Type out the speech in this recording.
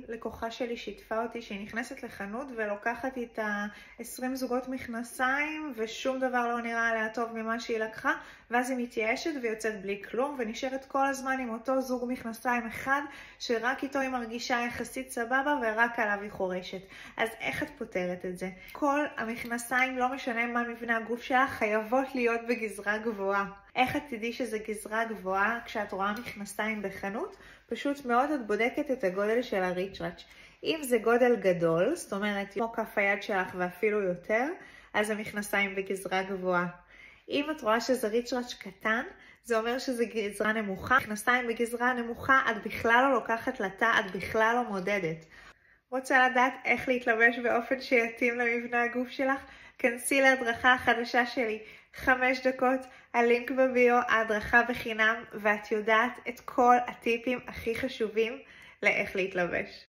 לקוחה שלי שיתפה אותי שהיא נכנסת לחנות ולוקחת איתה 20 זוגות מכנסיים ושום דבר לא נראה עליה טוב ממה שהיא לקחה, ואז היא מתייאשת ויוצאת בלי כלום ונשארת כל הזמן עם אותו זוג מכנסיים אחד שרק איתו היא מרגישה יחסית סבבה ורק עליו היא חורשת. אז איך את פותרת את זה? כל המכנסיים, לא משנה מה מבנה הגוף שלך, חייבות להיות בגזרה גבוהה. איך את תדעי שזה גזרה גבוהה כשאת רואה מכנסיים בחנות? פשוט מאוד את בודקת את הגודל של הריצ'ראץ'. אם זה גודל גדול, זאת אומרת כמו כף היד שלך ואפילו יותר, אז המכנסיים בגזרה גבוהה. אם את רואה שזה ריצ'ראץ' קטן, זה אומר שזה גזרה נמוכה. מכנסיים בגזרה נמוכה, את בכלל לא לוקחת לתא, את בכלל לא מודדת. רוצה לדעת איך להתלבש באופן שיתאים למבנה הגוף שלך? כנסי להדרכה החדשה שלי, 5 דקות, הלינק בביו, ההדרכה בחינם, ואת יודעת את כל הטיפים הכי חשובים לאיך להתלבש.